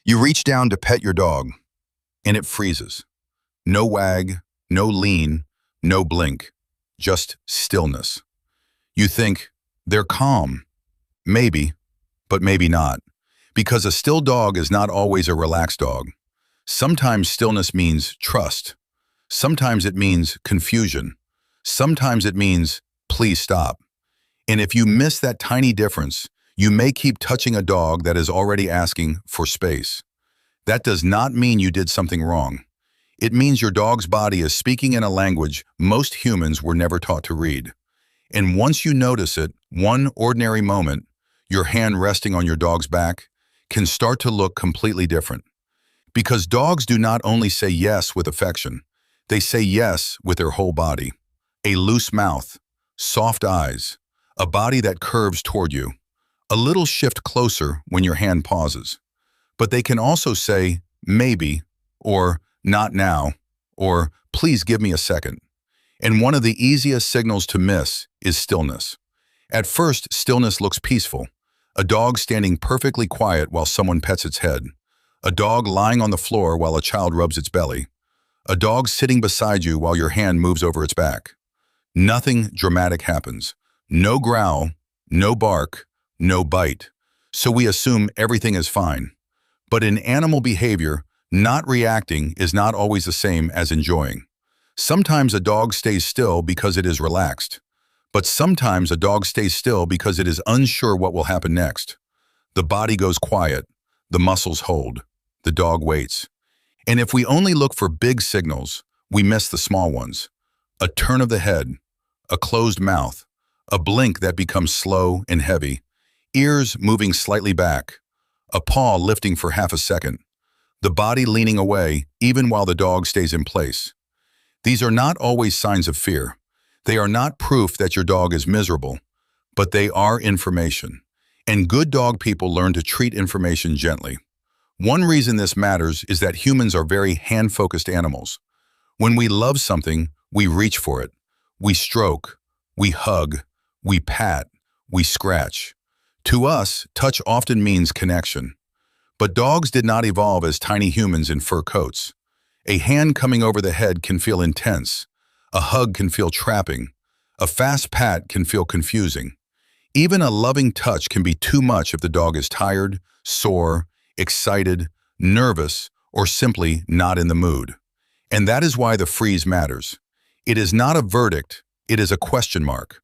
You reach down to pet your dog, and it freezes. No wag, no lean, no blink, just stillness. You think, they're calm. Maybe, but maybe not. Because a still dog is not always a relaxed dog. Sometimes stillness means trust. Sometimes it means confusion. Sometimes it means, please stop. And if you miss that tiny difference, you may keep touching a dog that is already asking for space. That does not mean you did something wrong. It means your dog's body is speaking in a language most humans were never taught to read. And once you notice it, one ordinary moment, your hand resting on your dog's back, can start to look completely different. Because dogs do not only say yes with affection, they say yes with their whole body. A loose mouth, soft eyes, a body that curves toward you, a little shift closer when your hand pauses. But they can also say, maybe, or not now, or please give me a second. And one of the easiest signals to miss is stillness. At first, stillness looks peaceful. A dog standing perfectly quiet while someone pets its head. A dog lying on the floor while a child rubs its belly. A dog sitting beside you while your hand moves over its back. Nothing dramatic happens. No growl, no bark, no bite. So we assume everything is fine. But in animal behavior, not reacting is not always the same as enjoying. Sometimes a dog stays still because it is relaxed. But sometimes a dog stays still because it is unsure what will happen next. The body goes quiet. The muscles hold. The dog waits. And if we only look for big signals, we miss the small ones. A turn of the head, a closed mouth, a blink that becomes slow and heavy, ears moving slightly back, a paw lifting for half a second, the body leaning away even while the dog stays in place. These are not always signs of fear. They are not proof that your dog is miserable, but they are information. And good dog people learn to treat information gently. One reason this matters is that humans are very hand-focused animals. When we love something, we reach for it. We stroke, we hug, we pat, we scratch. To us, touch often means connection. But dogs did not evolve as tiny humans in fur coats. A hand coming over the head can feel intense. A hug can feel trapping. A fast pat can feel confusing. Even a loving touch can be too much if the dog is tired, sore, excited, nervous, or simply not in the mood. And that is why the freeze matters. It is not a verdict, it is a question mark.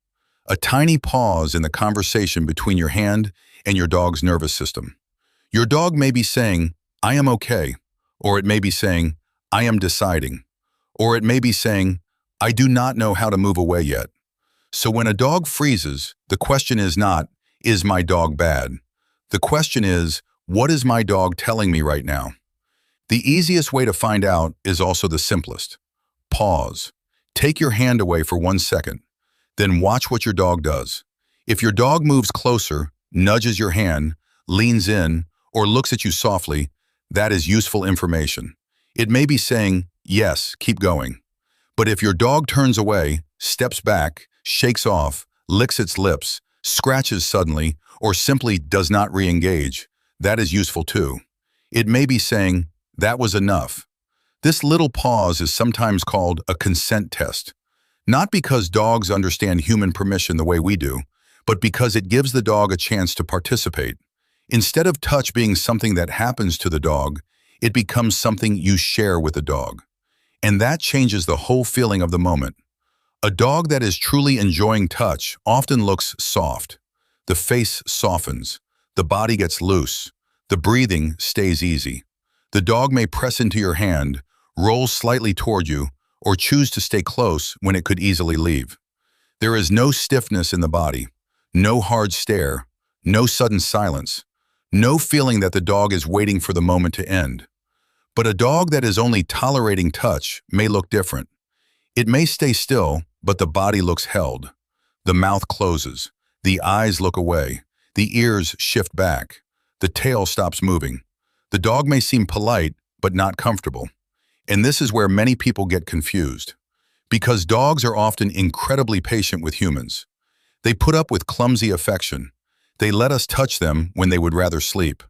A tiny pause in the conversation between your hand and your dog's nervous system. Your dog may be saying, I am okay, or it may be saying, I am deciding, or it may be saying, I do not know how to move away yet. So when a dog freezes, the question is not, is my dog bad? The question is, what is my dog telling me right now? The easiest way to find out is also the simplest. Pause. Take your hand away for 1 second. Then watch what your dog does. If your dog moves closer, nudges your hand, leans in, or looks at you softly, that is useful information. It may be saying, yes, keep going. But if your dog turns away, steps back, shakes off, licks its lips, scratches suddenly, or simply does not re-engage, that is useful too. It may be saying, that was enough. This little pause is sometimes called a consent test. Not because dogs understand human permission the way we do, but because it gives the dog a chance to participate. Instead of touch being something that happens to the dog, it becomes something you share with the dog. And that changes the whole feeling of the moment. A dog that is truly enjoying touch often looks soft. The face softens. The body gets loose. The breathing stays easy. The dog may press into your hand, roll slightly toward you, or choose to stay close when it could easily leave. There is no stiffness in the body, no hard stare, no sudden silence, no feeling that the dog is waiting for the moment to end. But a dog that is only tolerating touch may look different. It may stay still, but the body looks held. The mouth closes, the eyes look away, the ears shift back, the tail stops moving. The dog may seem polite, but not comfortable. And this is where many people get confused. Because dogs are often incredibly patient with humans. They put up with clumsy affection. They let us touch them when they would rather sleep.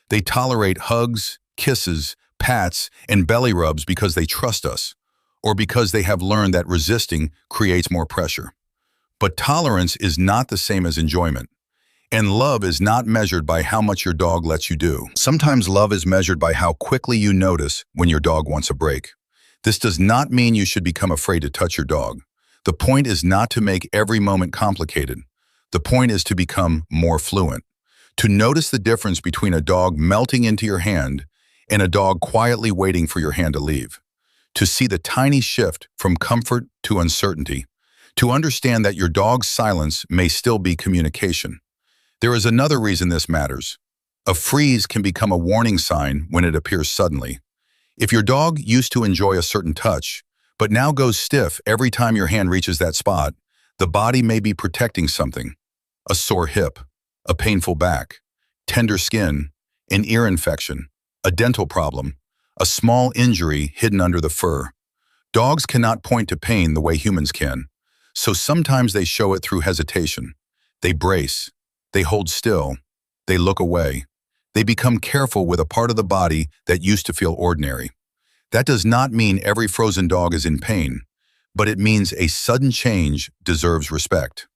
They tolerate hugs, kisses, pats, and belly rubs because they trust us, or because they have learned that resisting creates more pressure. But tolerance is not the same as enjoyment. And love is not measured by how much your dog lets you do. Sometimes love is measured by how quickly you notice when your dog wants a break. This does not mean you should become afraid to touch your dog. The point is not to make every moment complicated. The point is to become more fluent. To notice the difference between a dog melting into your hand and a dog quietly waiting for your hand to leave. To see the tiny shift from comfort to uncertainty. To understand that your dog's silence may still be communication. There is another reason this matters. A freeze can become a warning sign when it appears suddenly. If your dog used to enjoy a certain touch, but now goes stiff every time your hand reaches that spot, the body may be protecting something. A sore hip, a painful back, tender skin, an ear infection, a dental problem, a small injury hidden under the fur. Dogs cannot point to pain the way humans can, so sometimes they show it through hesitation. They brace, they hold still, they look away. They become careful with a part of the body that used to feel ordinary. That does not mean every frozen dog is in pain, but it means a sudden change deserves respect.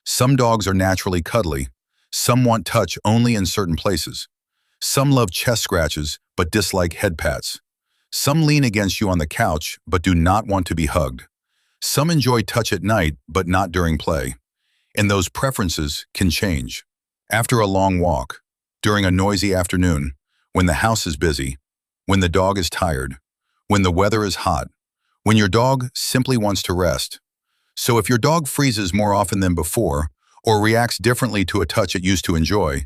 Some dogs are naturally cuddly. Some want touch only in certain places. Some love chest scratches but dislike head pats. Some lean against you on the couch but do not want to be hugged. Some enjoy touch at night but not during play. And those preferences can change. After a long walk, during a noisy afternoon, when the house is busy, when the dog is tired, when the weather is hot, when your dog simply wants to rest. So if your dog freezes more often than before, or reacts differently to a touch it used to enjoy,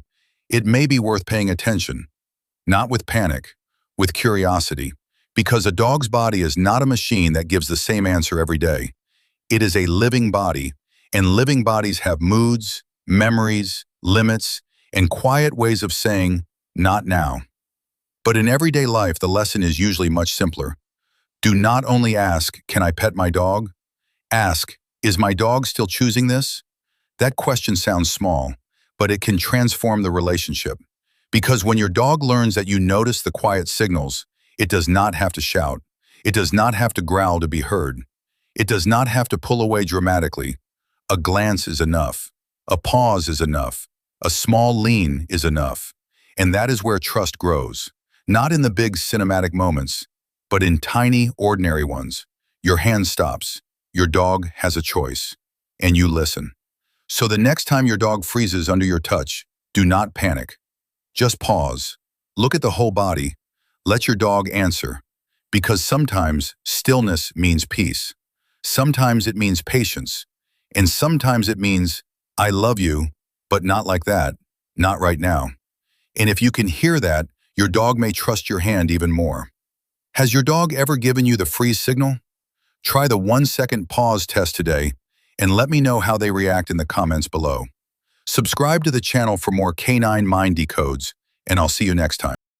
it may be worth paying attention. Not with panic, with curiosity, because a dog's body is not a machine that gives the same answer every day. It is a living body, and living bodies have moods, memories, limits, and quiet ways of saying, not now. But in everyday life, the lesson is usually much simpler. Do not only ask, can I pet my dog? Ask, is my dog still choosing this? That question sounds small, but it can transform the relationship. Because when your dog learns that you notice the quiet signals, it does not have to shout. It does not have to growl to be heard. It does not have to pull away dramatically. A glance is enough. A pause is enough. A small lean is enough. And that is where trust grows. Not in the big cinematic moments, but in tiny, ordinary ones. Your hand stops. Your dog has a choice. And you listen. So the next time your dog freezes under your touch, do not panic. Just pause. Look at the whole body. Let your dog answer. Because sometimes stillness means peace. Sometimes it means patience. And sometimes it means, I love you, but not like that, not right now. And if you can hear that, your dog may trust your hand even more. Has your dog ever given you the freeze signal? Try the 1-second pause test today and let me know how they react in the comments below. Subscribe to the channel for more canine mind decodes, and I'll see you next time.